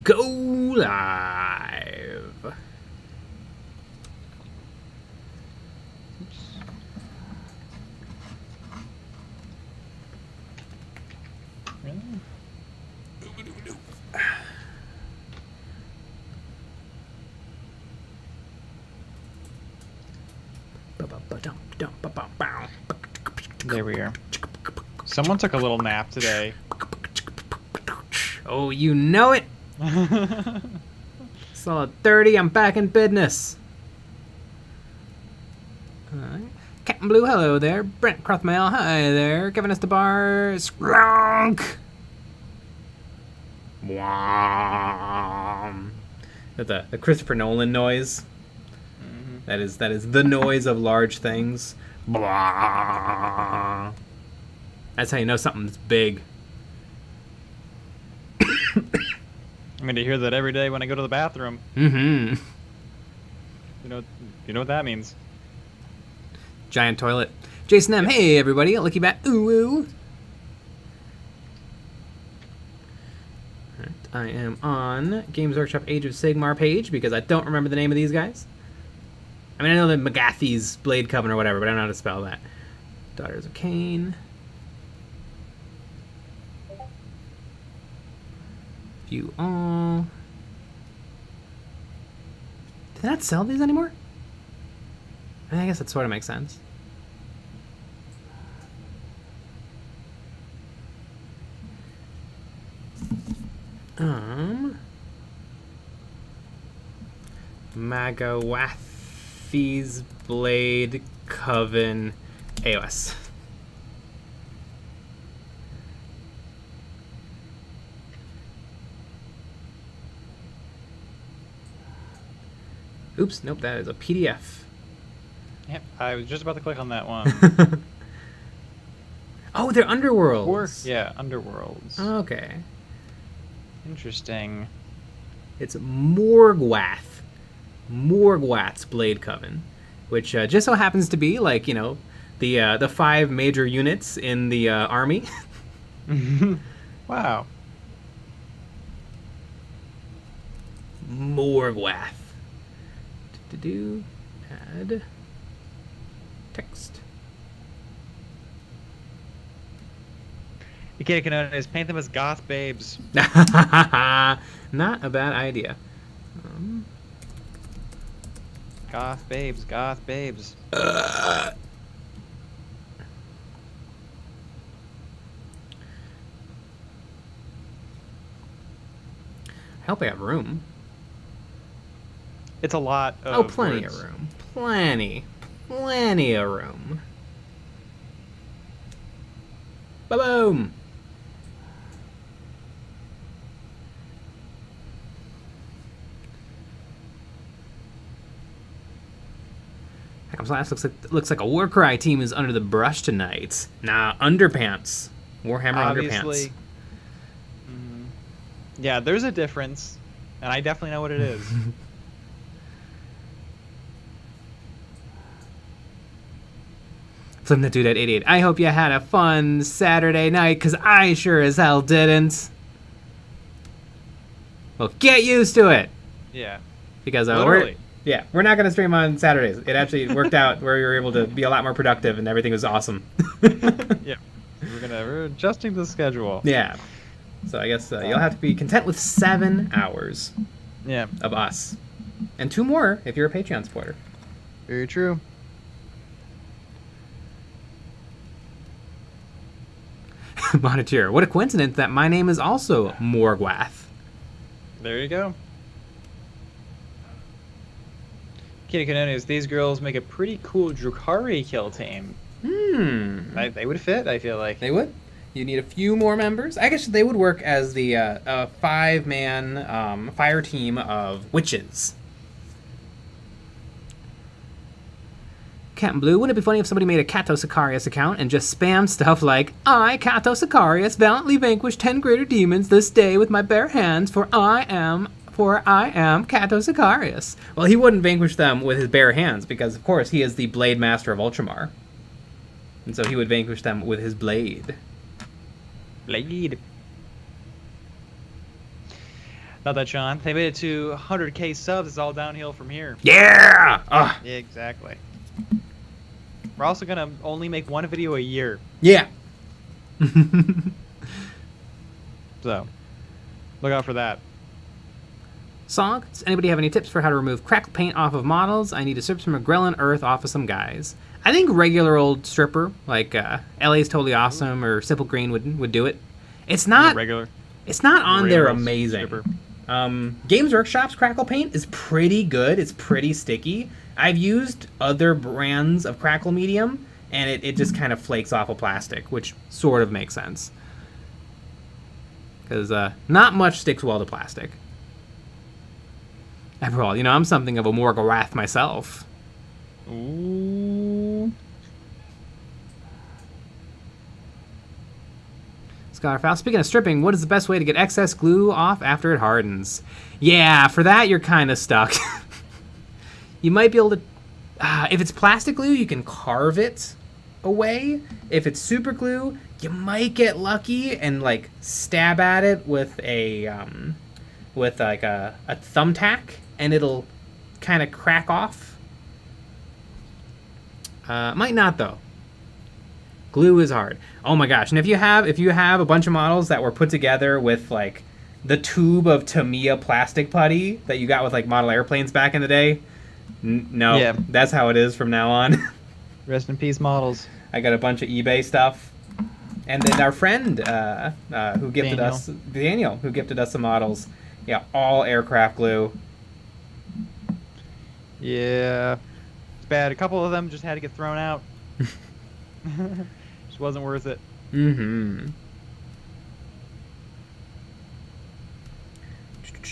go live. Really? There we are. Someone took a little nap today. Oh, you know it. Solid 30, I'm back in business. Alright. Captain Blue, hello there. Brent Crothmail, hi there. Kevin Estebar, Skrunk. Wham. The Christopher Nolan noise. Mm-hmm. That is the noise of large things. Blah. That's how you know something's big. I'm going to hear that every day when I go to the bathroom. Mm-hmm. You know what that means. Giant toilet. Jason M. Hey, everybody. Licky Bat. Ooh, ooh. Alright, I am on Games Workshop Age of Sigmar page because I don't remember the name of these guys. I mean, I know the McGathy's Blade-coven or whatever, but I don't know how to spell that. Daughters of Cain. View all. Do they not sell these anymore? I guess that sort of makes sense. Morgwaeth's Blade-coven AOS. Oops, nope, that is a PDF. Yep, I was just about to click on that one. Oh, they're underworlds. Yeah, underworlds. Okay. Interesting. It's Morgwaeth. Morgwaeth's Blade-coven, which just so happens to be like, you know, the 5 major units in the army. Wow. Morgwaeth. Add text. You can't paint them as goth babes. Not a bad idea. Goth babes, goth babes. I hope I have room. It's a lot of Oh, plenty words. of room. Plenty of room. Ba-boom! Heck, looks like a Warcry team is under the brush tonight. Nah, underpants. Warhammer Obviously. underpants. Yeah, there's a difference, and I definitely know what it is. Flim the dude at 88. I hope you had a fun Saturday night, because I sure as hell didn't. Well, get used to it. Yeah. Because Literally. we're not going to stream on Saturdays. It actually worked out where we were able to be a lot more productive, and everything was awesome. Yeah. We're adjusting the schedule. Yeah. So I guess you'll have to be content with 7 hours Yeah. of us. And 2 more if you're a Patreon supporter. Very true. Moniteur. What a coincidence that my name is also Morgwaeth. There you go. Kitty Canonis, these girls make a pretty cool Drukhari kill team. They would fit, I feel like. They would. You need a few more members. I guess they would work as the 5-man fire team of witches. Captain Blue, wouldn't it be funny if somebody made a Cato Sicarius account and just spammed stuff like, I, Cato Sicarius, valiantly vanquished 10 greater demons this day with my bare hands, for I am Cato Sicarius. Well, he wouldn't vanquish them with his bare hands, because, of course, he is the Blade Master of Ultramar. And so he would vanquish them with his blade. Blade. Not that, Sean. They made it to 100K subs. It's all downhill from here. Yeah! Ugh. Exactly. We're also gonna only make one video a year. Yeah. So, look out for that. Song, does anybody have any tips for how to remove cracked paint off of models? I need to strip some Grelin Earth off of some guys. I think regular old stripper, like LA's Totally Awesome or Simple Green would do it. It's not Regular. It's not on regular there old amazing. stripper. Games Workshop's crackle paint is pretty good. It's pretty sticky. I've used other brands of crackle medium, and it just kind of flakes off of plastic, which sort of makes sense. Because not much sticks well to plastic. After all, I'm something of a Morgwaeth myself. Ooh. Scholar speaking of stripping, what is the best way to get excess glue off after it hardens? Yeah, for that you're kind of stuck. You might be able to... if it's plastic glue, you can carve it away. If it's super glue, you might get lucky and like stab at it with a thumbtack, and it'll kind of crack off. Might not though. Glue is hard. Oh my gosh! And if you have a bunch of models that were put together with like the tube of Tamiya plastic putty that you got with like model airplanes back in the day, no, Yeah. That's how it is from now on. Rest in peace, models. I got a bunch of eBay stuff, and then our friend who gifted Daniel, who gifted us some models. Yeah, all aircraft glue. Yeah. It's bad. A couple of them just had to get thrown out. Just wasn't worth it. Mm-hmm.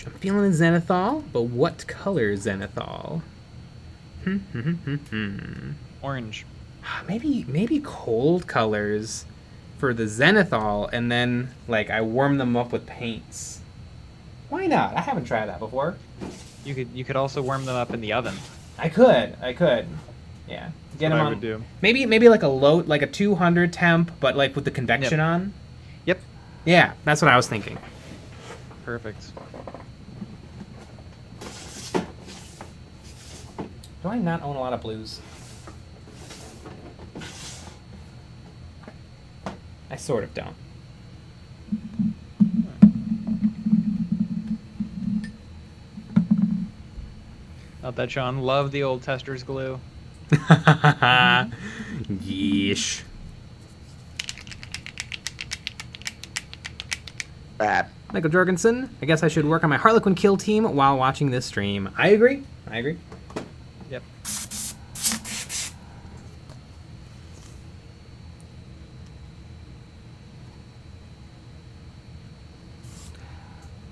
I'm feeling Zenithal, but what color Zenithal? Orange. Maybe cold colors for the Zenithal, and then like I warm them up with paints. Why not? I haven't tried that before. You could also warm them up in the oven. I could. Yeah. Get them I on. would do. Maybe like a 200 temp, but like with the convection on. Yep. Yeah, that's what I was thinking. Perfect. Do I not own a lot of blues? I sort of don't. Not that, Sean. Love the old tester's glue. Yeesh. Bad. Michael Jorgensen, I guess I should work on my Harlequin kill team while watching this stream. I agree. Yep.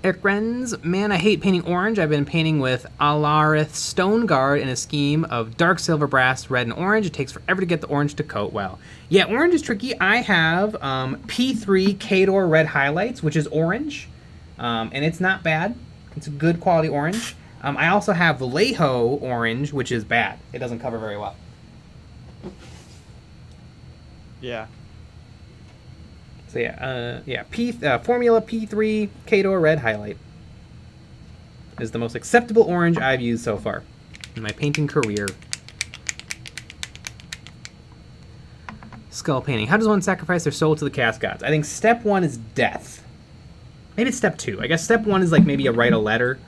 Eric Renz, man, I hate painting orange. I've been painting with Alarith Stoneguard in a scheme of dark silver brass, red, and orange. It takes forever to get the orange to coat well. Yeah, orange is tricky. I have P3 Kador red highlights, which is orange, and it's not bad. It's a good quality orange. I also have Vallejo orange, which is bad. It doesn't cover very well. Yeah. So Formula P3 Kador red highlight is the most acceptable orange I've used so far in my painting career. Skull painting. How does one sacrifice their soul to the chaos gods? I think step 1 is death. Maybe it's step 2. I guess step 1 is like maybe write a letter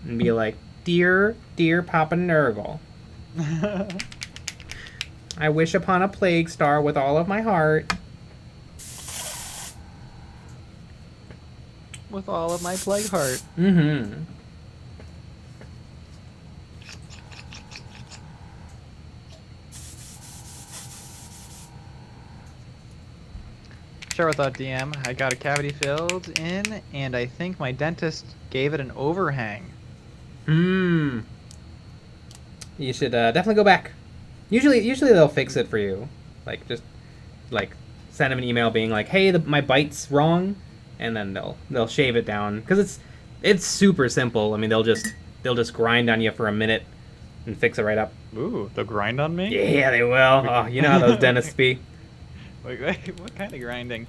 and be like, dear Papa Nurgle, I wish upon a plague star with all of my heart. With all of my plague heart. Mm-hmm. Share with that DM. I got a cavity filled in, and I think my dentist gave it an overhang. You should definitely go back. Usually they'll fix it for you. Like just like send them an email being like, "Hey, my bite's wrong," and then they'll shave it down because it's super simple. I mean, they'll just grind on you for a minute and fix it right up. Ooh, they'll grind on me? Yeah, they will. Oh, you know how those dentists be. Wait, what kind of grinding?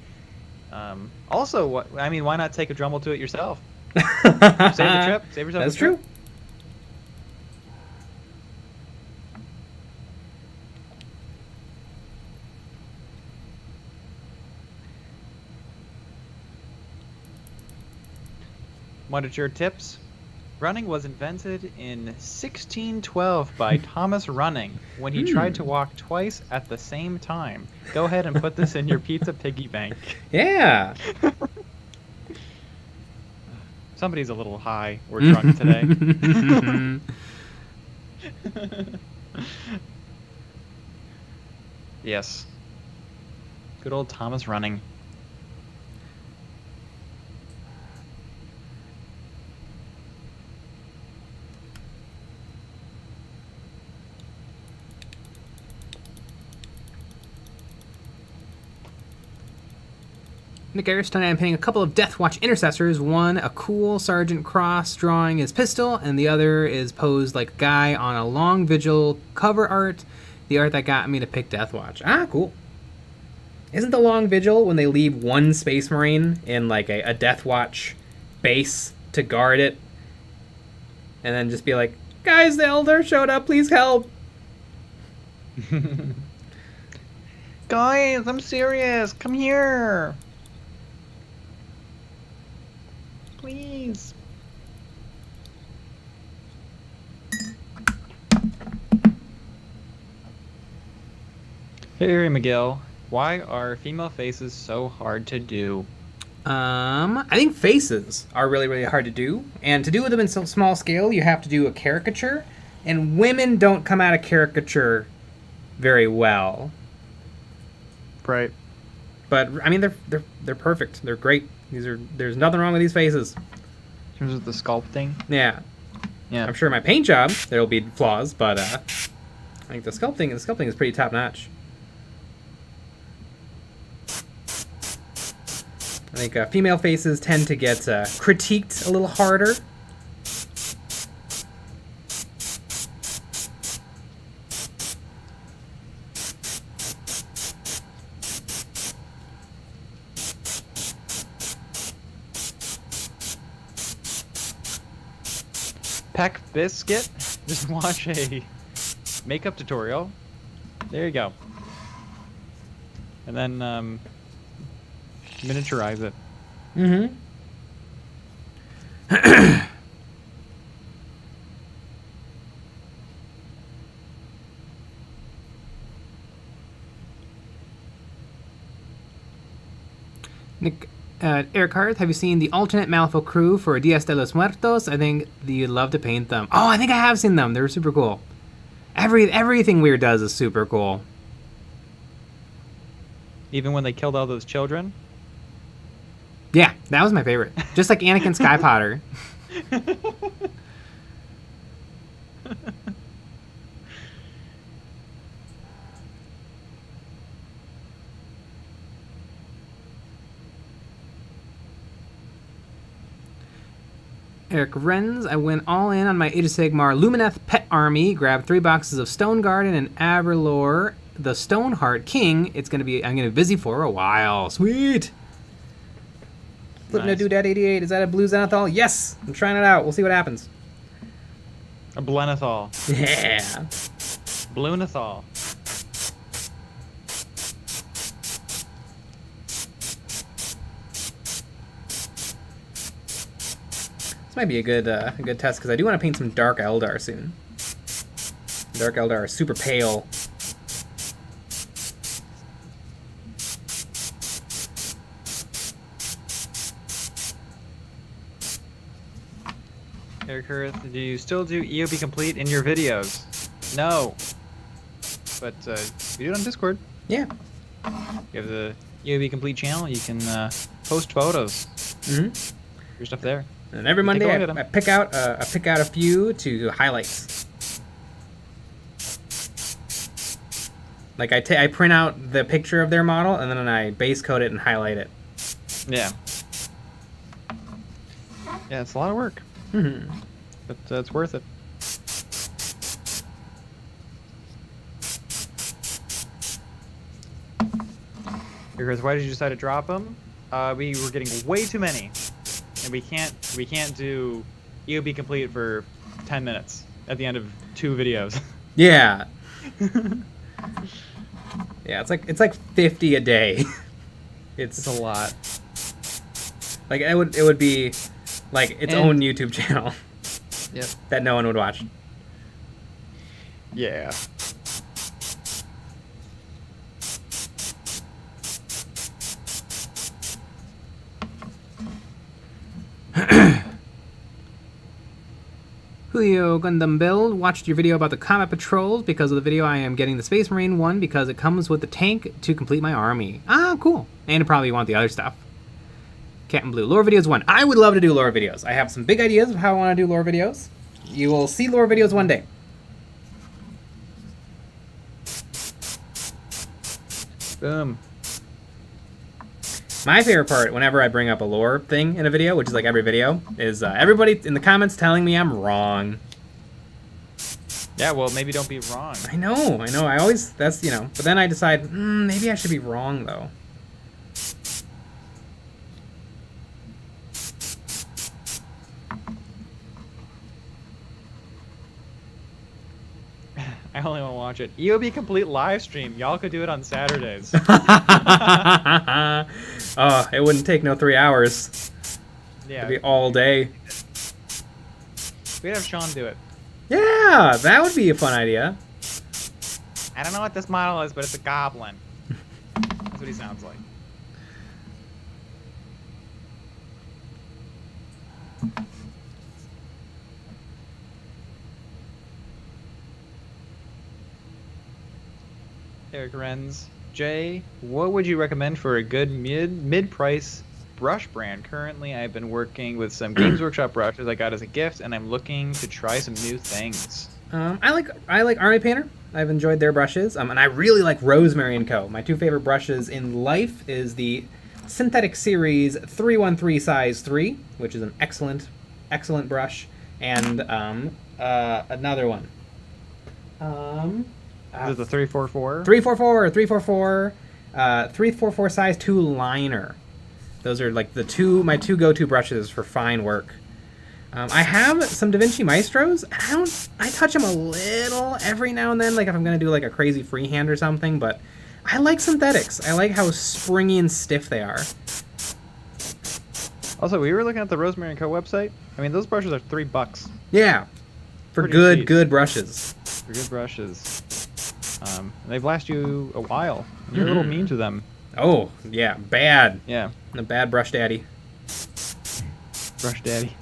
Also, why not take a Dremel to it yourself? Save the trip. Save yourself. That's a true. trip. Monitor tips. Running was invented in 1612 by Thomas Running when he tried to walk twice at the same time. Go ahead and put this in your pizza piggy bank. Yeah. Somebody's a little high or drunk today. Yes. Good old Thomas Running. Nick Ayers, tonight I'm painting a couple of Deathwatch intercessors. One, a cool Sergeant Cross drawing his pistol, and the other is posed like a guy on a long vigil cover art. The art that got me to pick Deathwatch. Ah, cool. Isn't the long vigil when they leave one Space Marine in like a Deathwatch base to guard it? And then just be like, guys, the Elder showed up, please help. Guys, I'm serious. Come here. Please. Hey, McGill. Why are female faces so hard to do? I think faces are really, really hard to do. And to do them in so small scale, you have to do a caricature. And women don't come out of caricature very well. Right. But I mean, they're perfect. They're great. There's nothing wrong with these faces. In terms of the sculpting? Yeah. Yeah. I'm sure in my paint job there'll be flaws, but I think the sculpting is pretty top notch. I think female faces tend to get critiqued a little harder. Peck Biscuit. Just watch a makeup tutorial. There you go. And then miniaturize it. Mm-hmm. Nick, Eric Hart, have you seen the alternate Malifaux crew for Dias de los Muertos? I think you'd love to paint them. Oh, I think I have seen them. They're super cool. Everything Weird does is super cool. Even when they killed all those children? Yeah, that was my favorite. Just like Anakin Sky Potter. Eric Renz, I went all in on my Age of Sigmar Lumineth pet army, grabbed 3 boxes of Stone Garden and Aberlore, the Stoneheart King. I'm gonna be busy for a while. Sweet! Flipping Nice. a Doodad 88. Is that a Blue Zenithal? Yes! I'm trying it out. We'll see what happens. A Blenethal. Yeah. Blunethal. This might be a good test, because I do want to paint some Dark Eldar soon. Dark Eldar are super pale. Eric Hurth, do you still do EOB complete in your videos? No. But you do it on Discord. Yeah. You have the EOB complete channel. You can post photos. Mm-hmm. Your stuff there. And every Take a Monday, look at 'em. I pick out a few to highlight. Like I print out the picture of their model and then I base coat it and highlight it. Yeah. Yeah, it's a lot of work, Mm-hmm. but it's worth it. Because why did you decide to drop them? We were getting way too many. and we can't do EOB complete for 10 minutes at the end of 2 videos. Yeah. Yeah, it's like 50 a day. It's a lot. Like it would be like its own YouTube channel. Yep. That no one would watch. Yeah. Julio Gundam Build watched your video about the combat patrols. Because of the video, I am getting the Space Marine one because it comes with the tank to complete my army. Ah, cool. And probably want the other stuff. Cat and Blue. Lore videos 1. I would love to do lore videos. I have some big ideas of how I want to do lore videos. You will see lore videos one day. Boom. My favorite part, whenever I bring up a lore thing in a video, which is like every video, is everybody in the comments telling me I'm wrong. Yeah, well, maybe don't be wrong. I know. I always, that's, you know, but then I decide, maybe I should be wrong, though. I only want to watch it. EOB complete live stream. Y'all could do it on Saturdays. Oh, it wouldn't take no 3 hours. Yeah. It'd be all day. We'd have Sean do it. Yeah, that would be a fun idea. I don't know what this model is, but it's a goblin. That's what he sounds like. Eric Renz. Jay, what would you recommend for a good mid-price brush brand? Currently, I've been working with some Games Workshop brushes I got as a gift, and I'm looking to try some new things. I like Army Painter. I've enjoyed their brushes, and I really like Rosemary & Co. My 2 favorite brushes in life is the Synthetic Series 313 size 3, which is an excellent brush, and another one. Is it the 344? 344 size 2 liner. Those are like my two go-to brushes for fine work. I have some Da Vinci Maestros. I touch them a little every now and then, like if I'm gonna do like a crazy freehand or something. But I like synthetics. I like how springy and stiff they are. Also, we were looking at the Rosemary & Co. website. I mean, those brushes are $3. Yeah, for Pretty cheap. good brushes. For good brushes. They've last you a while. You're a little mean to them. Oh, yeah, bad. Yeah. A bad brush daddy. Brush daddy.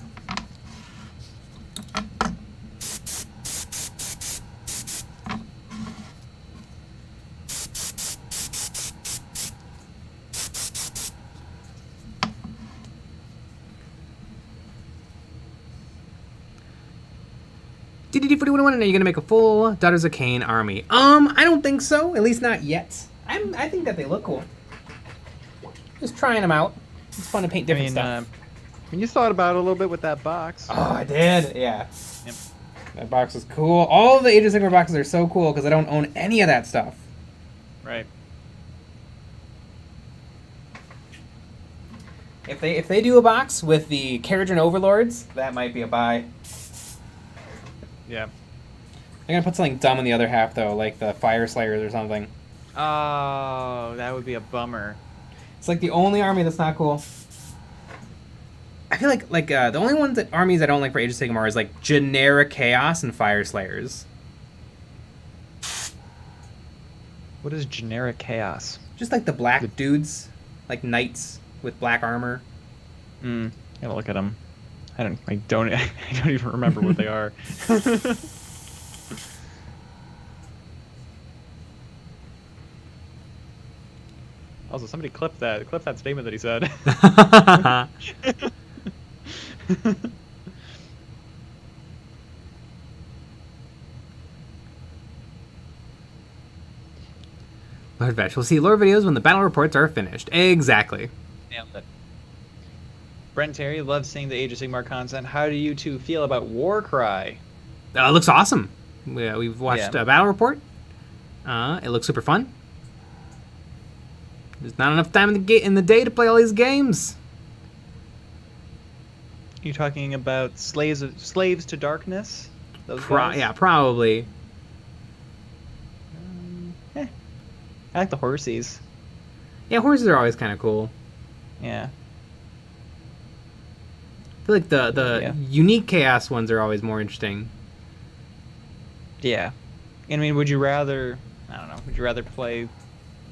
DDD41, are you gonna make a full Daughters of Cain army? I don't think so. At least not yet. I think that they look cool. Just trying them out. It's fun to paint different stuff. You thought about it a little bit with that box. Oh, I did. Yeah. Yep. That box is cool. All of the Age of Sigmar boxes are so cool because I don't own any of that stuff. Right. If they do a box with the Carriage and Overlords, that might be a buy. Yeah. I'm gonna put something dumb in the other half though, like the Fire Slayers or something. Oh, that would be a bummer. It's like the only army that's not cool. I feel like the only armies I don't like for Age of Sigmar is like generic Chaos and Fire Slayers. What is generic chaos? Just like the black dudes, like knights with black armor. Gotta look at them. I don't even remember what they are. Also, somebody clip that statement that he said. Lord Vetch, we'll see lore videos when the battle reports are finished. Exactly. Nailed it. Brent Terry loves seeing the Age of Sigmar content. How do you two feel about Warcry? It looks awesome. We've watched a battle report. It looks super fun. There's not enough time in the day to play all these games. You talking about slaves to darkness? Those guys? Yeah, probably. I like the horsies. Yeah, horses are always kind of cool. Yeah. I feel like the unique chaos ones are always more interesting. Yeah. I mean, would you rather... I don't know. Would you rather play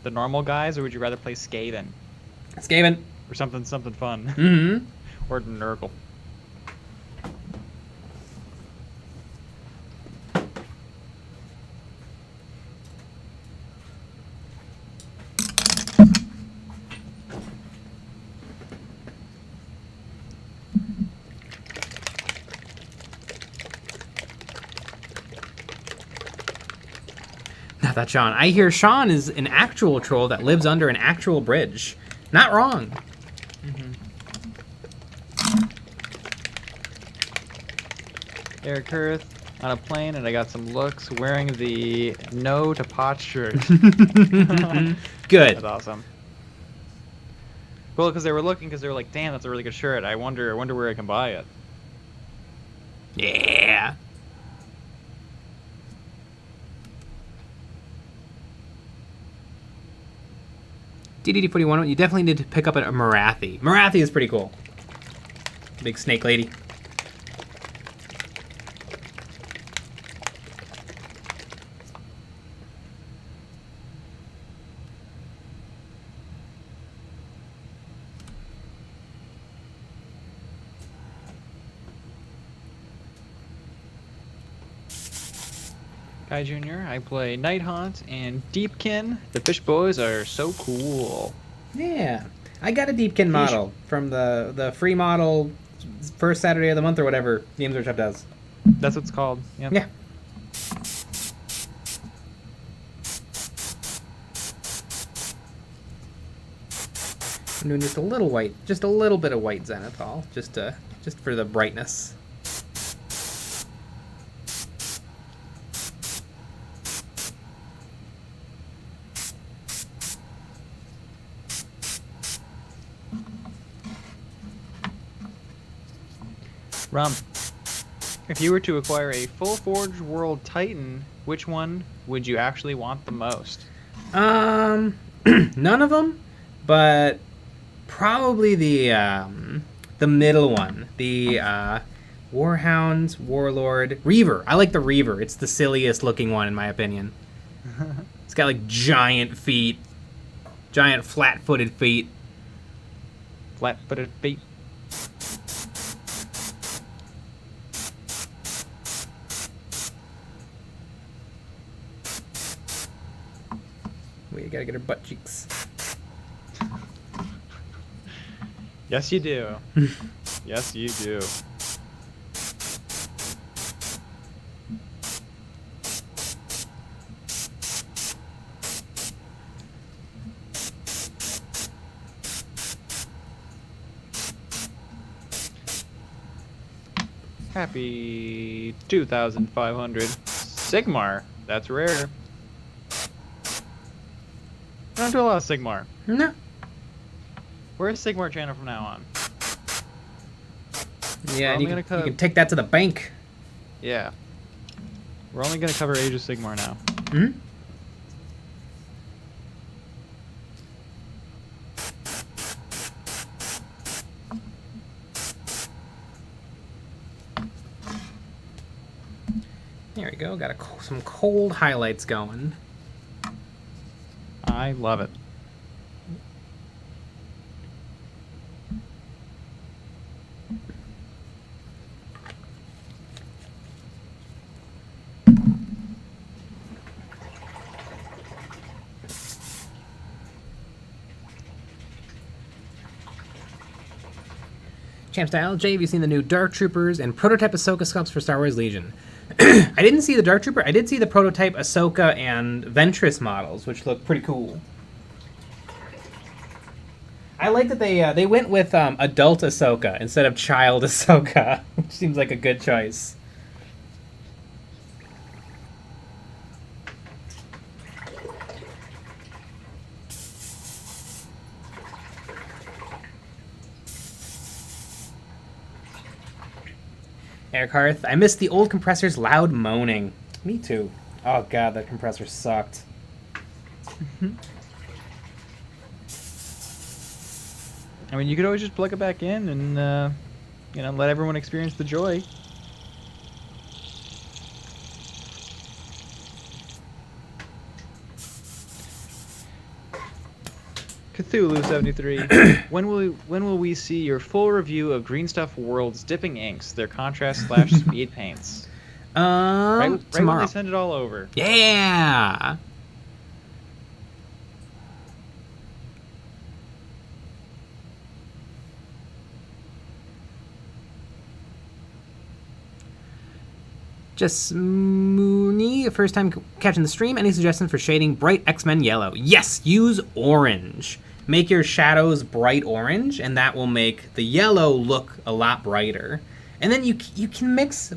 the normal guys, or would you rather play Skaven? Skaven. Or something fun. Mm-hmm. Or Nurgle. Not that Sean. I hear Sean is an actual troll that lives under an actual bridge. Not wrong. Eric Kurth on a plane, and I got some looks wearing the No to Pot shirt. Good. That's awesome. Well, because they were like, damn, that's a really good shirt. I wonder where I can buy it. Yeah. DDD41, you definitely need to pick up a Marathi. Marathi is pretty cool. Big snake lady. Guy Jr., I play Nighthaunt and Deepkin. The fish boys are so cool. Yeah. I got a Deepkin model from the free model first Saturday of the month or whatever Games Workshop does. That's what it's called. Yep. Yeah. I'm doing just a little white, just a little bit of white Zenithal, just for the brightness. Rum. If you were to acquire a full Forge World Titan, which one would you actually want the most? None of them, but probably the middle one, the Warhounds, Warlord, Reaver. I like the Reaver. It's the silliest looking one in my opinion. It's got like giant feet, giant flat-footed feet. Flat-footed feet. We gotta get her butt cheeks. Yes, you do. Yes, you do. Happy 2,500. Sigmar. That's rare. I don't do a lot of Sigmar. No. Where's Sigmar channel from now on? Yeah, and you can take that to the bank. Yeah. We're only going to cover Age of Sigmar now. Hmm? There we go. Got some cold highlights going. I love it. Champ Style, Jay, have you seen the new Dark Troopers and prototype Ahsoka sculpts for Star Wars Legion? I didn't see the Dark Trooper. I did see the prototype Ahsoka and Ventress models, which look pretty cool. I like that they went with adult Ahsoka instead of child Ahsoka, which seems like a good choice. Eric Hearth, I missed the old compressor's loud moaning. Me too. Oh god, that compressor sucked. I mean, you could always just plug it back in and, you know, let everyone experience the joy. Cthulhu73, when will we see your full review of Green Stuff World's dipping inks, their contrast / speed paints? Right when Tomorrow. they send it all over. Yeah. Just Mooney, first time catching the stream. Any suggestions for shading bright X-Men yellow? Yes, use orange. Make your shadows bright orange, and that will make the yellow look a lot brighter. And then you can mix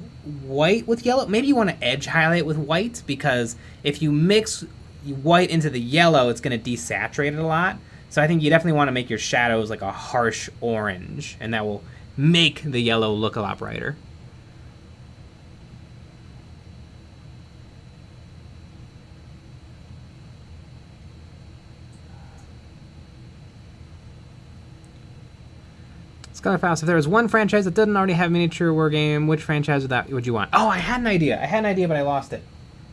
white with yellow. Maybe you want to edge highlight with white, because if you mix white into the yellow, it's going to desaturate it a lot. So I think you definitely want to make your shadows like a harsh orange, and that will make the yellow look a lot brighter. Scholarfaust, if there was one franchise that doesn't already have a miniature war game, which franchise would you want? Oh, I had an idea, but I lost it.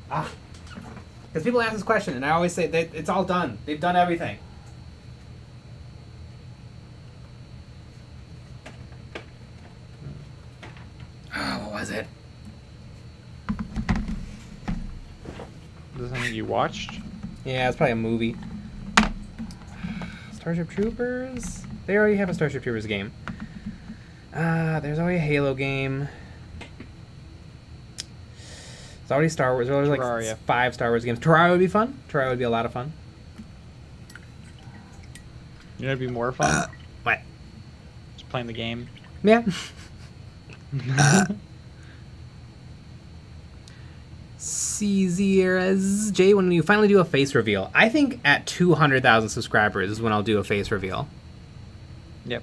Because people ask this question, and I always say it's all done. They've done everything. Oh, what was it? Is this something you watched? Yeah, it's probably a movie. Starship Troopers? They already have a Starship Troopers game. There's already a Halo game. There's already Star Wars. There's like Terraria. 5 Star Wars games. Terraria would be fun. Terraria would be a lot of fun. You know, it'd be more fun. What? Just playing the game. Yeah. CZRS Jay, when you finally do a face reveal, I think at 200,000 subscribers is when I'll do a face reveal. Yep.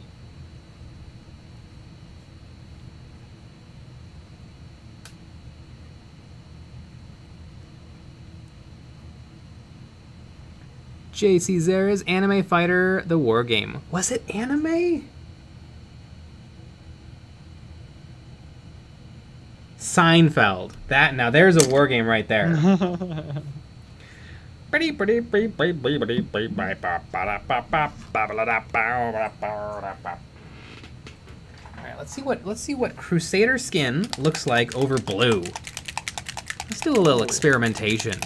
JC Zera's Anime Fighter, the war game. Was it anime? Seinfeld. That, now there's a war game right there. Alright, let's see what Crusader skin looks like over blue. Let's do a little experimentation.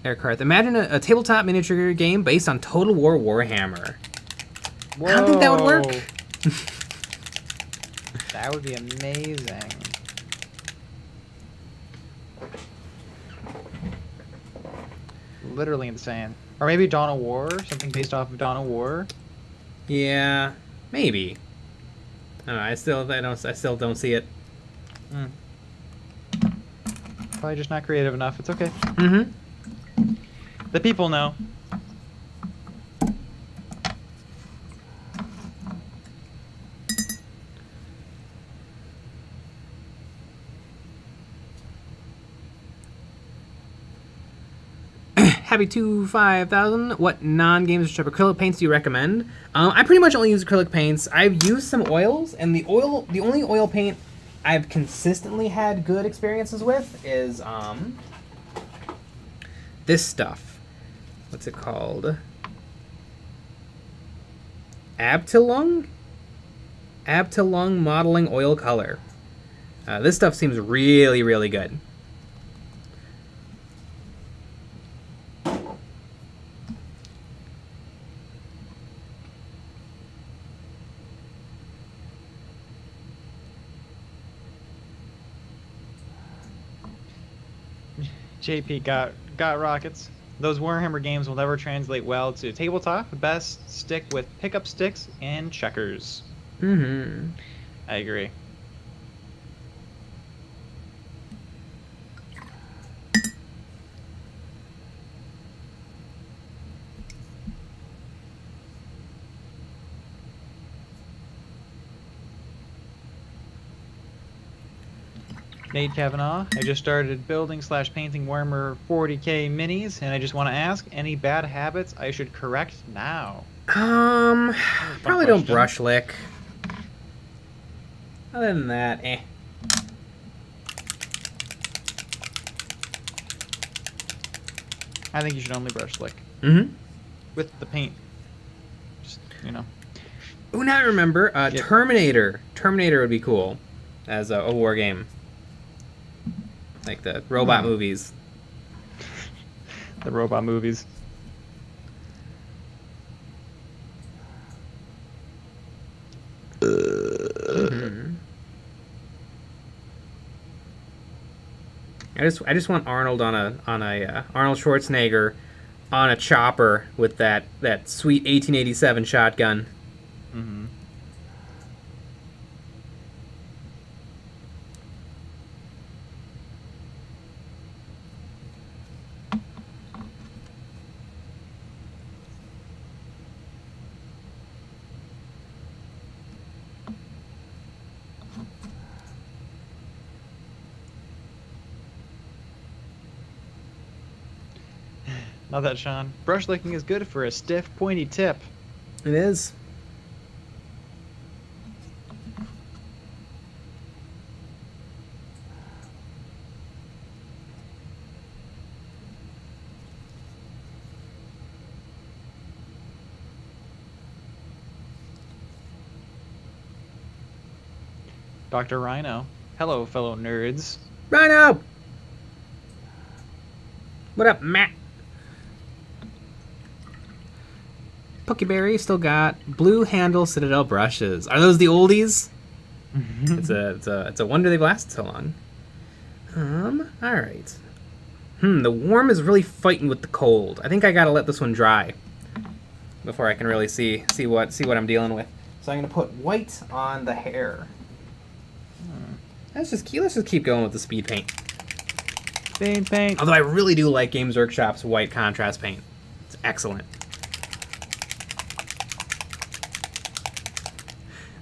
Eric Carth, imagine a tabletop miniature game based on Total War Warhammer. Whoa. I don't think that would work. That would be amazing. Literally insane. Or maybe Dawn of War, something based off of Dawn of War. Yeah, maybe. I don't know. I still don't see it. Probably just not creative enough. It's okay. Mm-hmm. The people know. Happy 25,000. What non-games or acrylic paints do you recommend? I pretty much only use acrylic paints. I've used some oils, and the only oil paint I've consistently had good experiences with is this stuff. What's it called? Abtilung Modeling Oil Color. This stuff seems really, really good. JP got rockets. Those Warhammer games will never translate well to tabletop. Best stick with pickup sticks and checkers. Mm-hmm. I agree. Nate Kavanaugh. I just started building / painting Warhammer 40k minis, and I just want to ask, any bad habits I should correct now? Probably don't question. brush lick. Other than that, eh. I think you should only brush lick Mm-hmm. with the paint. Just, you know. Oh, now I remember. Yep. Terminator. Terminator would be cool as a war game. Like the robot movies. The robot movies. Mm-hmm. I just want Arnold on a Arnold Schwarzenegger on a chopper with that sweet 1887 shotgun. Mm-hmm. Love that, Sean. Brush licking is good for a stiff, pointy tip. It is. Dr. Rhino. Hello, fellow nerds. Rhino! What up, Matt? Pokeberry still got blue handle Citadel brushes. Are those the oldies? It's a wonder they've lasted so long. All right. The warm is really fighting with the cold. I think I gotta let this one dry before I can really see what I'm dealing with. So I'm gonna put white on the hair. Let's just keep going with the speed paint. Paint. Although I really do like Games Workshop's white contrast paint. It's excellent.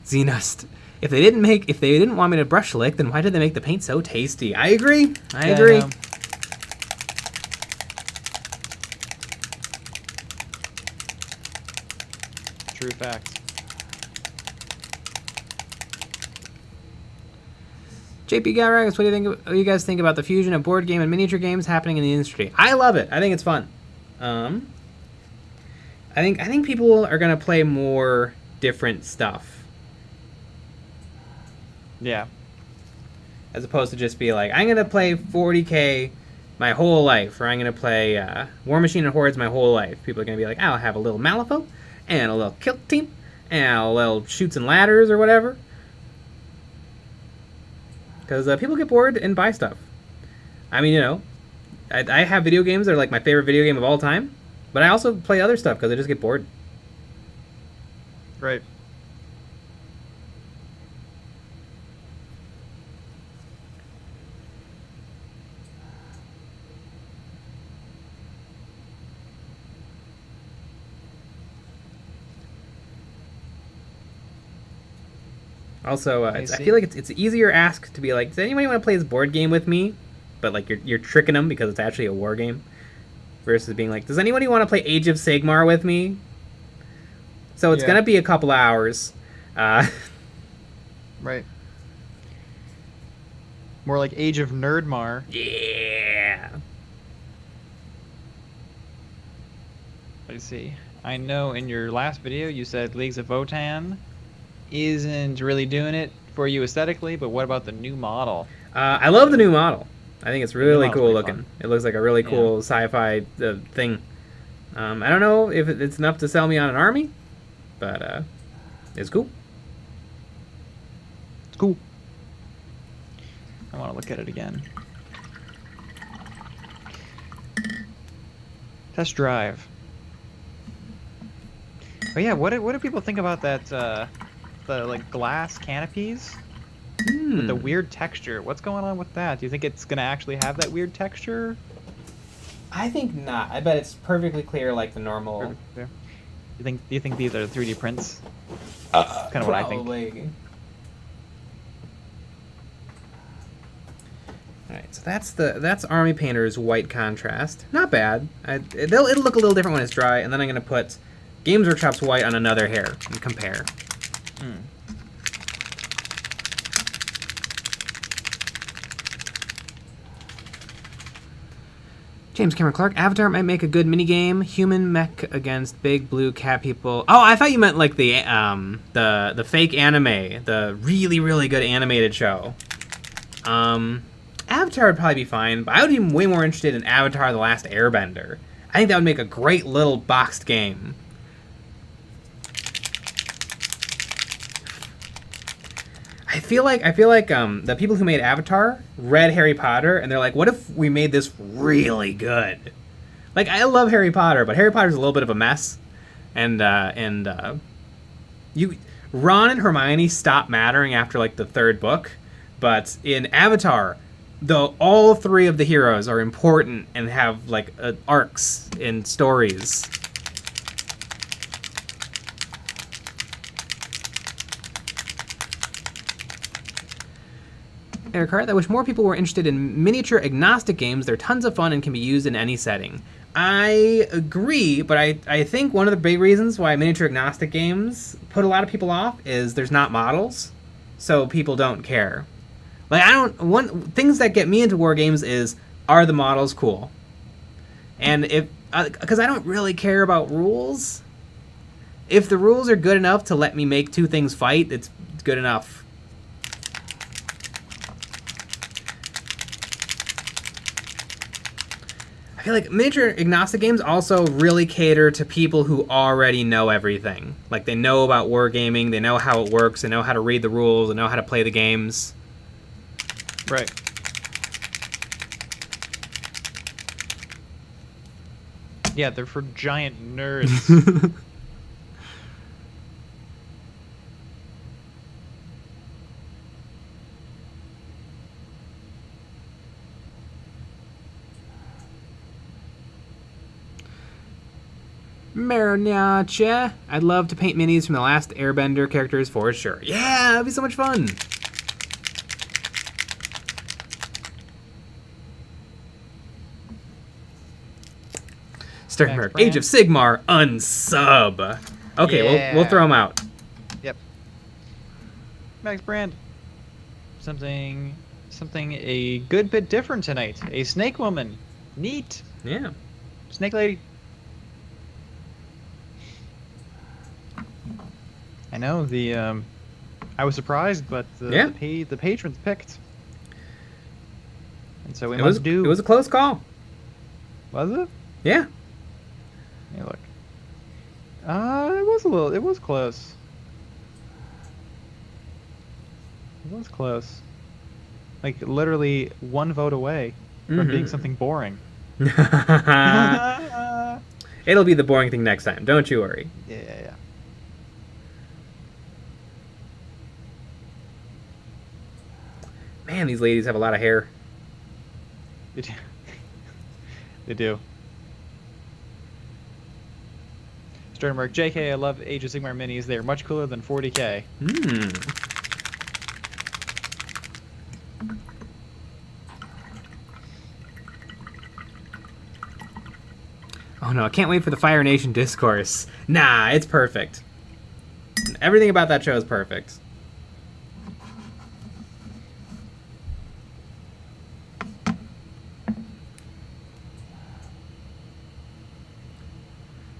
Xenust. If they didn't want me to brush lick, then why did they make the paint so tasty? I agree. I agree. know. True facts. JP Garragus, what do you guys think about the fusion of board game and miniature games happening in the industry? I love it. I think it's fun. I think people are gonna play more different stuff Yeah. as opposed to just be like, I'm gonna play 40k my whole life, or I'm gonna play War Machine and Hordes my whole life. People are gonna be like, I'll have a little Malifaux and a little Kilt Team and a little Shoots and Ladders or whatever. Because people get bored and buy stuff. I mean, I have video games that are like my favorite video game of all time, but I also play other stuff because I just get bored. Right. Also, I see. feel like it's easier ask to be like, does anybody want to play this board game with me? But like you're tricking them because it's actually a war game, versus being like, does anybody want to play Age of Sigmar with me? So it's gonna be a couple hours. Right. More like Age of Nerdmar. Yeah. I see. I know in your last video you said Leagues of Votan isn't really doing it for you aesthetically, but what about the new model? I love the new model. I think it's really model's cool pretty looking. fun. It looks like a really cool sci-fi thing. I don't know if it's enough to sell me on an army, but it's cool. It's cool. I want to look at it again. Test drive. Oh yeah, what do people think about that? The like glass canopies with the weird texture. What's going on with that? Do you think it's gonna actually have that weird texture? I think not. I bet it's perfectly clear like the normal. Do you think these are 3D prints? Kind of what I think. Probably. All right, so that's Army Painter's white contrast. Not bad. It'll look a little different when it's dry, and then I'm gonna put Games Workshop's white on another hair and compare. James Cameron Clark, Avatar might make a good minigame. Human mech against big blue cat people. Oh, I thought you meant like the fake anime, the really, really good animated show. Avatar would probably be fine, but I would be way more interested in Avatar: The Last Airbender. I think that would make a great little boxed game. I feel like the people who made Avatar read Harry Potter and they're like, what if we made this really good? Like, I love Harry Potter, but Harry Potter's a little bit of a mess, and Ron and Hermione stop mattering after like the third book, but in Avatar, all three of the heroes are important and have like arcs in stories. Eric Hart, I wish more people were interested in miniature agnostic games. They're tons of fun and can be used in any setting. I agree, but I think one of the big reasons why miniature agnostic games put a lot of people off is there's not models, so people don't care. Like, things that get me into war games is, are the models cool? And because I don't really care about rules. If the rules are good enough to let me make two things fight, it's good enough. I feel like miniature agnostic games also really cater to people who already know everything. Like, they know about wargaming, they know how it works, they know how to read the rules, they know how to play the games. Right. Yeah, they're for giant nerds. Marinacha. I'd love to paint minis from the Last Airbender characters for sure. Yeah, that'd be so much fun. Sternberg, Age of Sigmar, unsub. Okay, yeah. we'll throw them out. Yep. Max Brand. Something a good bit different tonight. A snake woman. Neat. Yeah. Snake lady. I know I was surprised, but the patrons picked, and so it was a close call. Was it? Yeah. Hey, look. It was close. It was close. Like, literally one vote away from being something boring. It'll be the boring thing next time. Don't you worry. Yeah. Man, these ladies have a lot of hair. They do. Sternberg, JK, I love Age of Sigmar minis. They are much cooler than 40K. Oh no, I can't wait for the Fire Nation discourse. Nah, it's perfect. Everything about that show is perfect.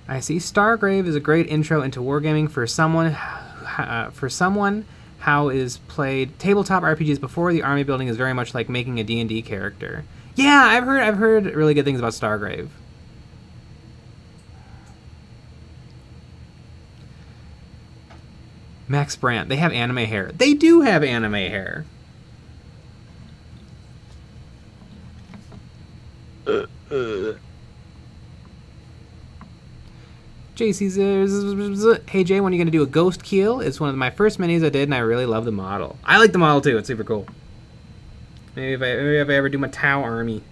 I see. Stargrave is a great intro into wargaming for someone how is played tabletop RPGs before the army building is very much like making a D&D character. Yeah, I've heard really good things about Stargrave. Max Brandt, they have anime hair. They do have anime hair. JC's, hey Jay, when are you going to do a ghost keel? It's one of my first minis I did, and I really love the model. I like the model too. It's super cool. Maybe if I ever do my Tau army.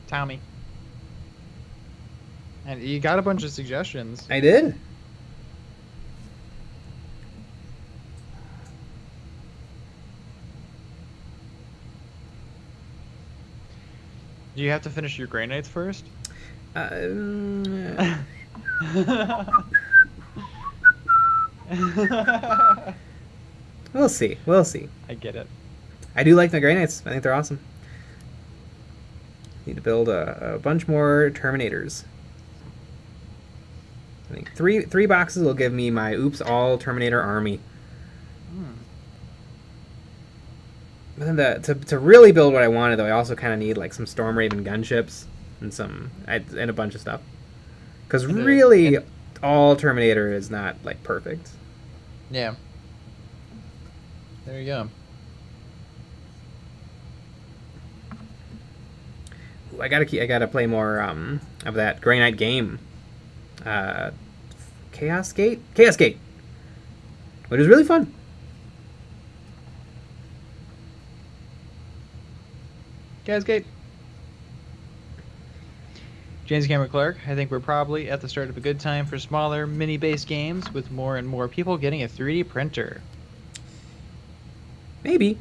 Tommy. And you got a bunch of suggestions. I did. Do you have to finish your Grey Knights first? We'll see. We'll see. I get it. I do like the Grey Knights. I think they're awesome. Need to build a bunch more Terminators. I think three boxes will give me my all Terminator army. But then to really build what I wanted, though, I also kind of need like some Stormraven gunships and and a bunch of stuff. Because really, all Terminator is not like perfect. Yeah. There you go. Ooh, I gotta play more of that Grey Knight game. Chaos Gate, which is really fun. Cascade. James Cameron Clark, I think we're probably at the start of a good time for smaller, mini-based games with more and more people getting a 3D printer. Maybe.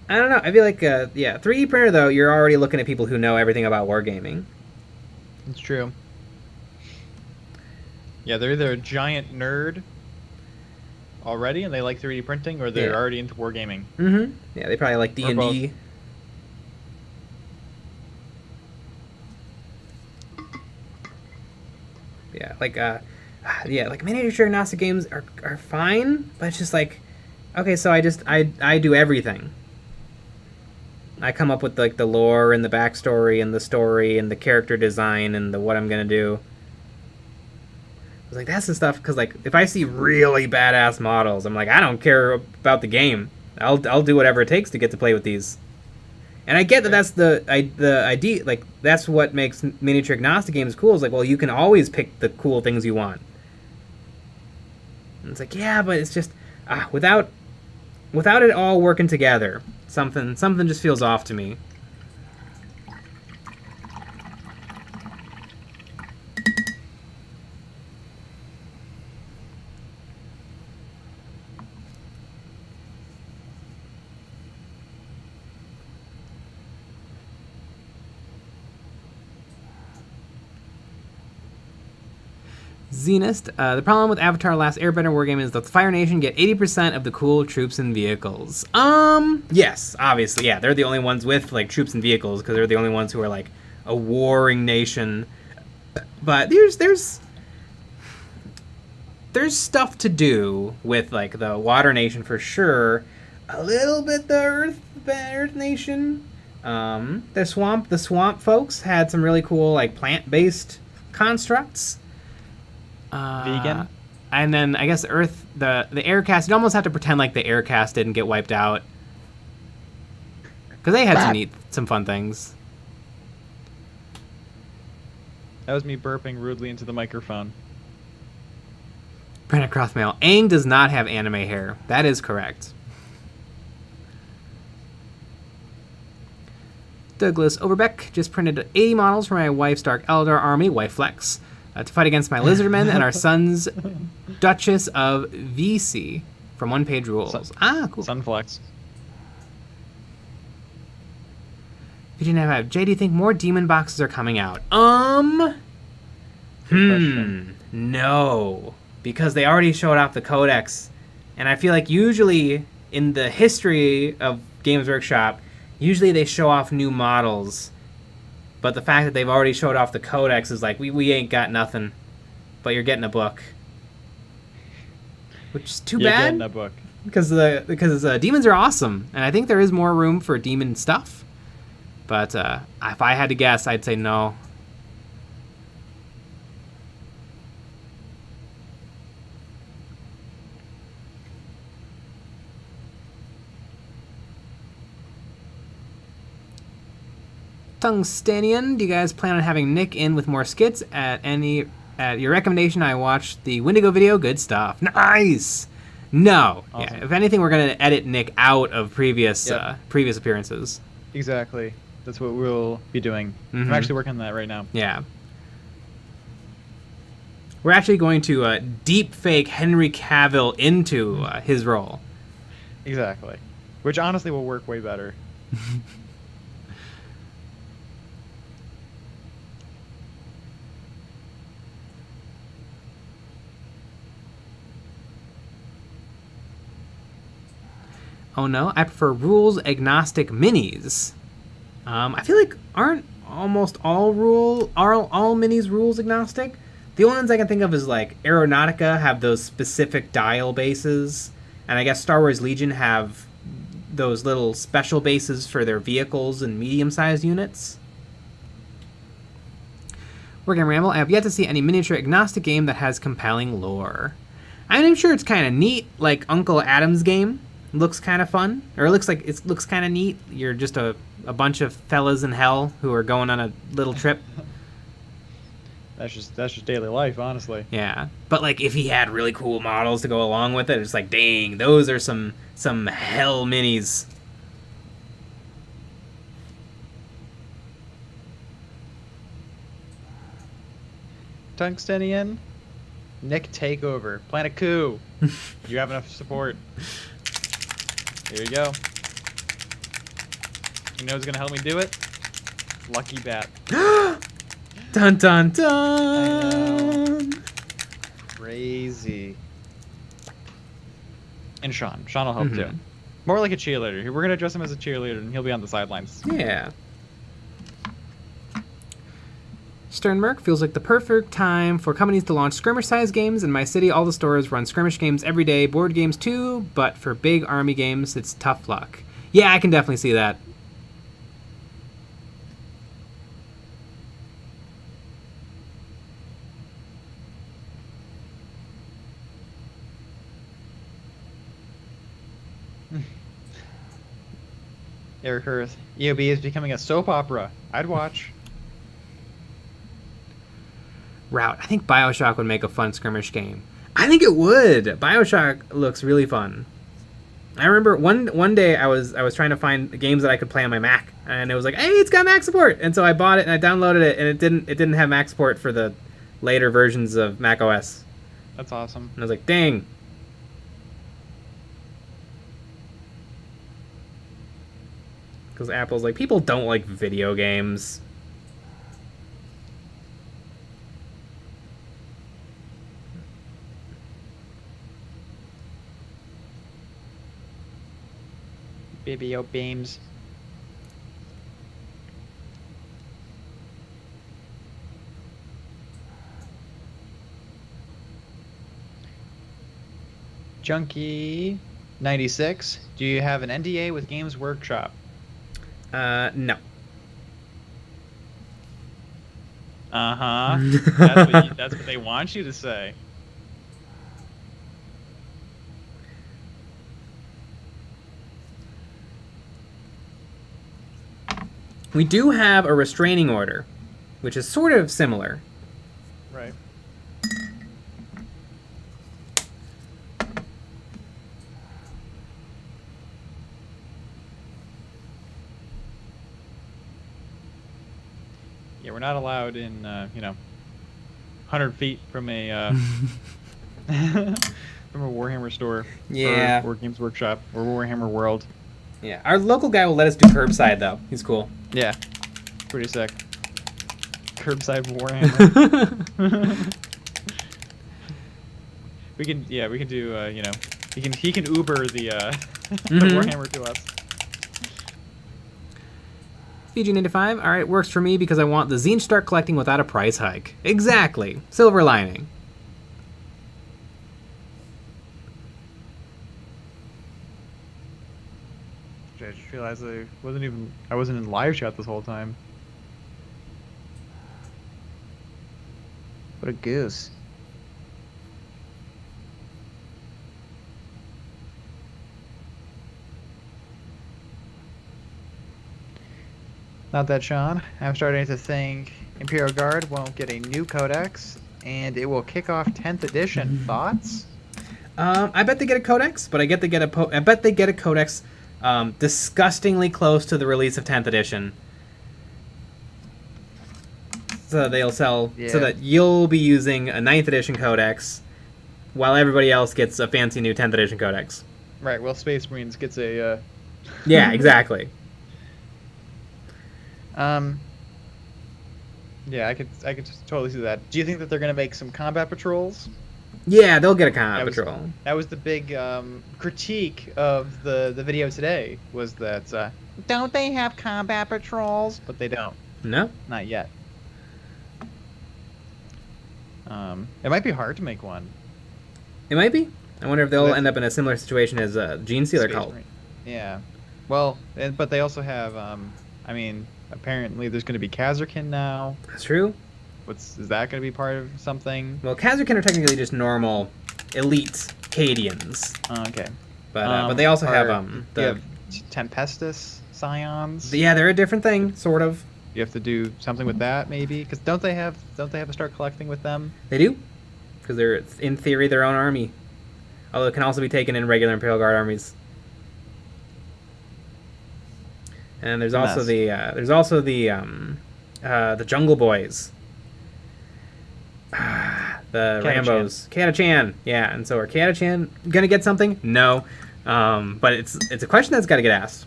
I don't know. I feel like, 3D printer, though, you're already looking at people who know everything about wargaming. It's true. Yeah, they're either a giant nerd already and they like 3D printing, or they're already into wargaming. Mm-hmm. Yeah, they probably like D&D. Yeah, like miniature agnostic games are fine, but it's just like, okay, so I do everything. I come up with like the lore and the backstory and the story and the character design and the what I'm gonna do. I was like, that's the stuff, because like if I see really badass models, I'm like, I don't care about the game. I'll do whatever it takes to get to play with these. And I get that that's the idea, like that's what makes miniature agnostic games cool. Is like, well, you can always pick the cool things you want. And it's like, yeah, but it's just without it all working together, something just feels off to me. Zenist, the problem with Avatar Last Airbender Wargame is that the Fire Nation get 80% of the cool troops and vehicles. Yes, obviously, yeah, they're the only ones with, like, troops and vehicles, because they're the only ones who are, like, a warring nation. But there's stuff to do with, like, the Water Nation for sure. A little bit the Earth Nation. The Swamp folks had some really cool, like, plant-based constructs. Vegan. And then I guess the air cast, you'd almost have to pretend like the air cast didn't get wiped out, because they had some neat, some fun things. That was me burping rudely into the microphone. Brandon Crossmail, Aang does not have anime hair. That is correct. Douglas Overbeck just printed 80 models for my wife's Dark Eldar army, Wife Flex. To fight against my Lizardmen and our son's Duchess of VC from One Page Rules. Cool. Sunflex. If you didn't have Jay, do you think more demon boxes are coming out? No. Because they already showed off the Codex. And I feel like usually in the history of Games Workshop, usually they show off new models. But the fact that they've already showed off the Codex is like, we ain't got nothing, but you're getting a book. Which is too bad. You're getting a book. Because demons are awesome, and I think there is more room for demon stuff. But if I had to guess, I'd say no. Tungstenian, do you guys plan on having Nick in with more skits? At your recommendation, I watched the Wendigo video. Good stuff. Nice. No. Awesome. Yeah. If anything, we're gonna edit Nick out of previous appearances. Exactly. That's what we'll be doing. Mm-hmm. I'm actually working on that right now. Yeah. We're actually going to deep fake Henry Cavill into his role. Exactly. Which honestly will work way better. Oh no, I prefer rules agnostic minis. I feel like aren't almost all minis rules agnostic? The only ones I can think of is like Aeronautica have those specific dial bases, and I guess Star Wars Legion have those little special bases for their vehicles and medium-sized units. We're gonna ramble. I have yet to see any miniature agnostic game that has compelling lore. I'm sure it's kind of neat, like Uncle Adam's game. Looks kind of fun, or it looks kind of neat. You're just a bunch of fellas in hell who are going on a little trip. That's just daily life, honestly. Yeah, but like if he had really cool models to go along with it, it's like, dang, those are some hell minis. Tungstenian, Nick Takeover, Planet Coup. You have enough support. Here you go. You know who's gonna help me do it? Lucky Bat. Dun dun dun. Crazy. And Sean will help too. More like a cheerleader. We're gonna dress him as a cheerleader, and he'll be on the sidelines. Yeah. Sternberg feels like the perfect time for companies to launch skirmish-sized games. In my city, all the stores run skirmish games every day, board games too, but for big army games, it's tough luck. Yeah, I can definitely see that. Eric Hurth, EOB is becoming a soap opera. I'd watch. Route. I think BioShock would make a fun skirmish game. I think it would. BioShock looks really fun. I remember one day I was trying to find games that I could play on my Mac, and it was like, hey, it's got Mac support, and so I bought it and I downloaded it, and it didn't have Mac support for the later versions of Mac OS. That's awesome. And I was like, dang. Because Apple's like, people don't like video games. Video games. Junkie 96. Do you have an NDA with Games Workshop? No. Uh-huh. That's what they want you to say. We do have a restraining order, which is sort of similar. Right. Yeah, we're not allowed in, 100 feet from a from a Warhammer store. Yeah. Or Games Workshop or Warhammer World. Yeah, our local guy will let us do curbside though. He's cool. Yeah, pretty sick. Curbside Warhammer. we can do he can Uber the Warhammer to us. VG95, all right, works for me because I want the zine to start collecting without a price hike. Exactly. Silver lining. I just realized I wasn't in live chat this whole time. What a goose. Not that, Sean. I'm starting to think Imperial Guard won't get a new codex, and it will kick off 10th edition. Thoughts? I bet they get a codex, but I bet they get a codex disgustingly close to the release of 10th edition. So they'll sell, so that you'll be using a 9th edition codex, while everybody else gets a fancy new 10th edition codex. Right. Well, Space Marines gets a. Yeah, exactly. Yeah, I could totally see that. Do you think that they're gonna make some combat patrols? Yeah, they'll get a combat patrol. That was the big critique of the video today, was that don't they have combat patrols? But they don't. No? Not yet. It might be hard to make one. It might be. I wonder if they'll end up in a similar situation as Gene Stealer Cult. Yeah. Well, but they also have, I mean, apparently there's going to be Kazarkin now. That's true. Is that going to be part of something? Well, Kazarkin are technically just normal elite Cadians. Oh, okay. But they also have have Tempestus Scions. Yeah, they're a different thing, sort of. You have to do something with that, maybe, because don't they have to start collecting with them? They do, because they're in theory their own army. Although it can also be taken in regular Imperial Guard armies. And there's also the Jungle Boys. The Rambos. Catachan. Yeah, and so are Catachan gonna get something? No. But it's a question that's gotta get asked.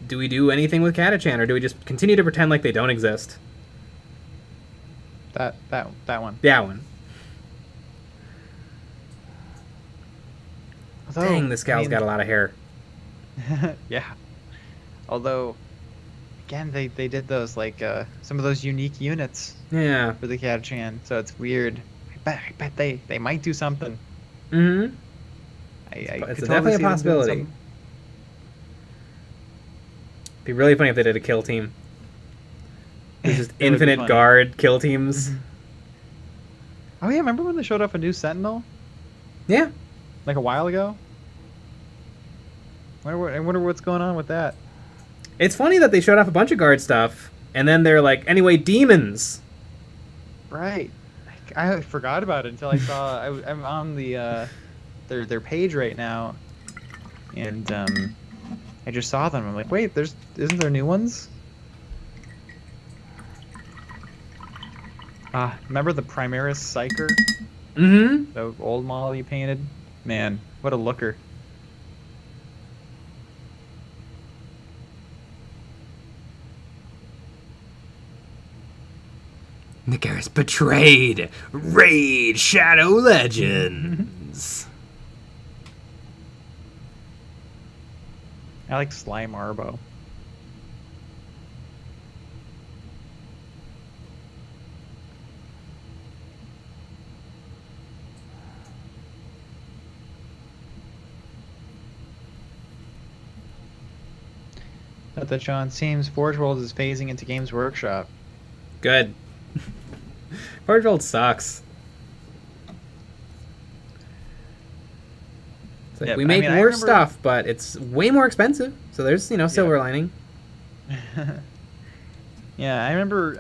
Do we do anything with Catachan, or do we just continue to pretend like they don't exist? That one. That one. Although, Dang, this gal's got a lot of hair. Yeah. Although, again, they did those, like, some of those unique units. Yeah. For the Catachan, so it's weird. I bet they might do something. Mm-hmm. It's definitely a possibility. It'd be really funny if they did a kill team. There's just infinite guard kill teams. Mm-hmm. Oh yeah, remember when they showed off a new Sentinel? Yeah. Like a while ago? I wonder what's going on with that. It's funny that they showed off a bunch of guard stuff, and then they're like, anyway, demons. Right. I forgot about it until I saw. I'm on the their page right now, and I just saw them. I'm like, wait, isn't there new ones? Remember the Primaris Psyker? Mm-hmm. The old model you painted? Man, what a looker. Nicaris betrayed! Raid Shadow Legends! I like Slime Arbo. That John seems Forge World is phasing into Games Workshop. Good. Forge World sucks. It's like, we make more stuff, but it's way more expensive. So there's, silver lining. Yeah, I remember.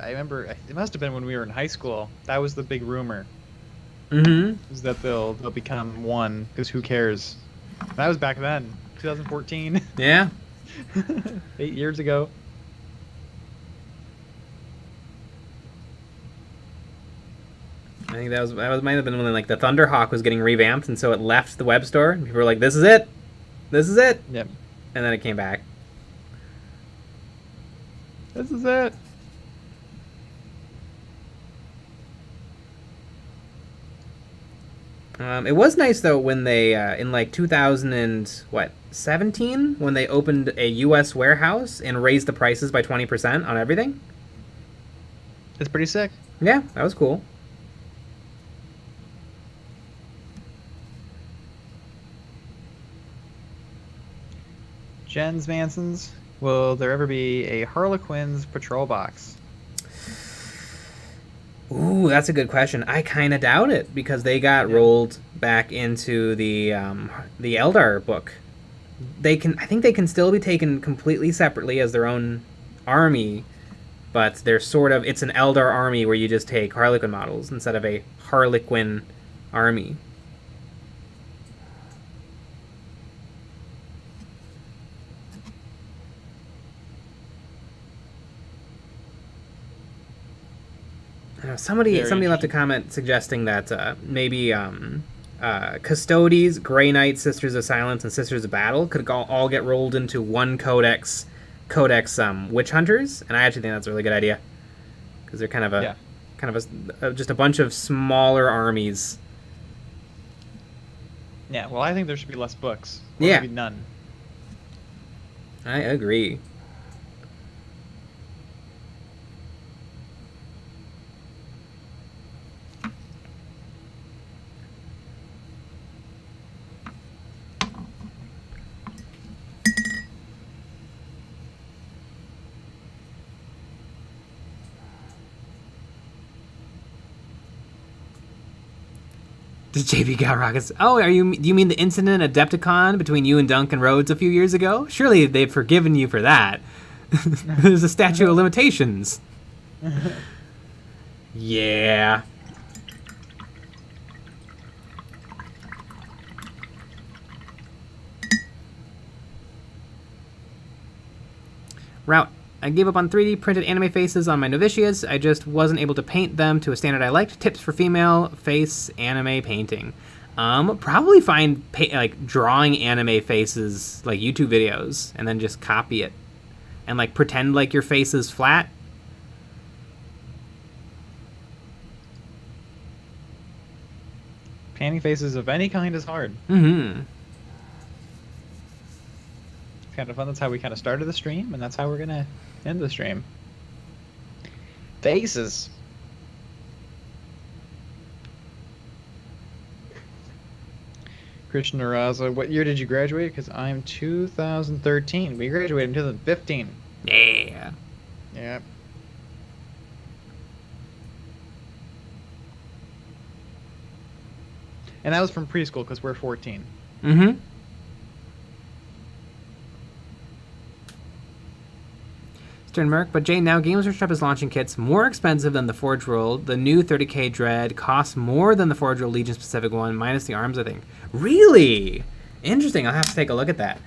It must have been when we were in high school. That was the big rumor. Mm-hmm. Is that they'll become one? Because who cares? That was back then, 2014. Yeah. 8 years ago. I think that might have been when like the Thunderhawk was getting revamped, and so it left the web store. And people were like, "This is it, this is it." Yep. And then it came back. This is it. It was nice though when they in like 2017 when they opened a U.S. warehouse and raised the prices by 20% on everything. It's pretty sick. Yeah, that was cool. Jens Mansons, will there ever be a Harlequin's patrol box? Ooh, that's a good question. I kind of doubt it because they got rolled back into the Eldar book. I think they can still be taken completely separately as their own army, but they're it's an Eldar army where you just take Harlequin models instead of a Harlequin army. Somebody left a comment suggesting that maybe Custodes, Grey Knights, Sisters of Silence, and Sisters of Battle could all get rolled into one codex Witch Hunters, and I actually think that's a really good idea because they're just a bunch of smaller armies Yeah, well, I think there should be less books. Or Yeah. maybe none. I agree. Does JB got rockets? Oh, do you mean the incident at Adepticon between you and Duncan Rhodes a few years ago? Surely they've forgiven you for that. There's a statute of limitations. Yeah. Route. I gave up on 3D printed anime faces on my novitiates. I just wasn't able to paint them to a standard I liked. Tips for female face anime painting. Probably find like drawing anime faces, like YouTube videos, and then just copy it, and like pretend like your face is flat. Painting faces of any kind is hard. Mm-hmm. It's kind of fun. That's how we kind of started the stream, and that's how we're gonna end the stream. Faces. Christian Araza, what year did you graduate? Because I'm 2013. We graduated in 2015. Yeah. Yep. And that was from preschool because we're 14. Mm-hmm. Stern Merc, but Jay, now Games Workshop is launching kits more expensive than the Forge World. The new 30k Dread costs more than the Forge World Legion specific one, minus the arms, I think. Really? Interesting. I'll have to take a look at that.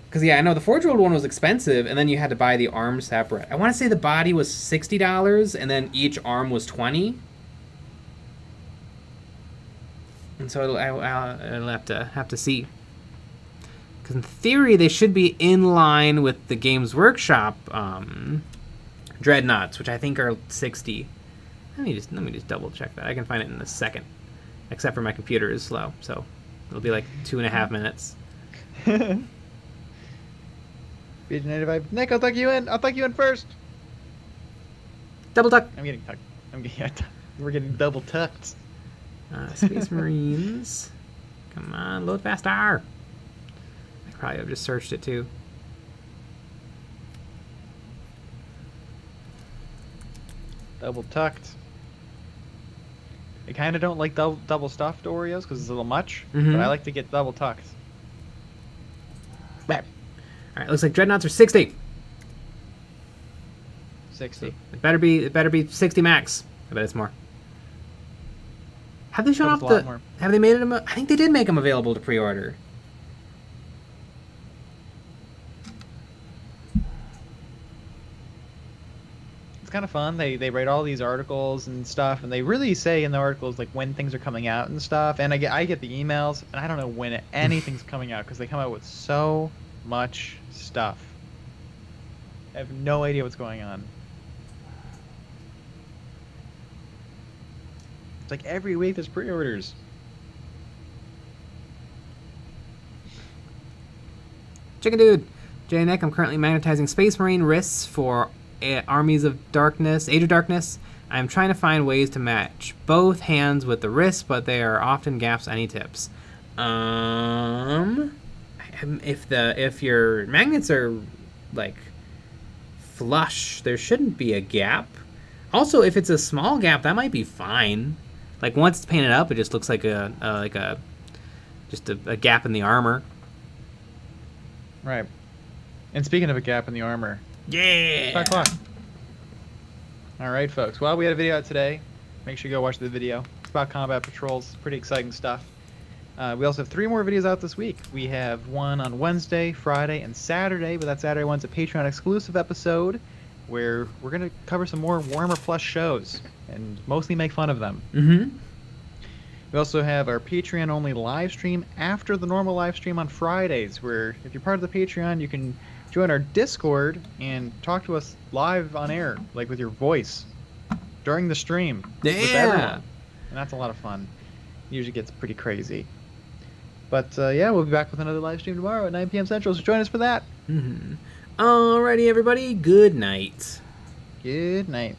Because, yeah, I know the Forge World one was expensive, and then you had to buy the arms separate. I want to say the body was $60, and then each arm was $20. And so I'll have to see. Because in theory, they should be in line with the Games Workshop Dreadnoughts, which I think are 60. Let me just double check that. I can find it in a second. Except for my computer is slow, so it'll be like 2.5 minutes. Beach Native Vibe. Nick, I'll tuck you in. I'll tuck you in first. Double tuck. I'm getting tucked. We're getting double tucked. Space Marines. Come on, load faster. I probably have just searched it too. Double tucked. I kind of don't like double stuffed Oreos because it's a little much, but I like to get double tucked. All right, looks like Dreadnoughts are 60. 60. So it better be 60 max. I bet it's more. Have they shown off the? Have they made them? I think they did make them available to pre-order. It's kind of fun. They write all these articles and stuff, and they really say in the articles like when things are coming out and stuff. And I get the emails, and I don't know when anything's coming out because they come out with so much stuff. I have no idea what's going on. It's like every week there's pre-orders. Chicken Dude. Jay and Nick, I'm currently magnetizing Space Marine wrists for Armies of Darkness, Age of Darkness. I'm trying to find ways to match both hands with the wrists, but there are often gaps. Any tips? If your magnets are like flush, there shouldn't be a gap. Also, if it's a small gap, that might be fine. Like once it's painted up, it just looks like a gap in the armor. Right. And speaking of a gap in the armor, yeah. 5 o'clock. All right, folks. Well, we had a video out today. Make sure you go watch the video. It's about combat patrols. Pretty exciting stuff. We also have 3 more videos out this week. We have one on Wednesday, Friday, and Saturday, but that Saturday one's a Patreon exclusive episode where we're going to cover some more Warhammer Plus shows and mostly make fun of them. Mm-hmm. We also have our Patreon-only live stream after the normal live stream on Fridays, where if you're part of the Patreon, you can join our Discord and talk to us live on air, like with your voice, during the stream with everyone. And that's a lot of fun. It usually gets pretty crazy. But yeah, we'll be back with another live stream tomorrow at 9 p.m. Central, so join us for that. Alrighty, everybody. Good night. Good night.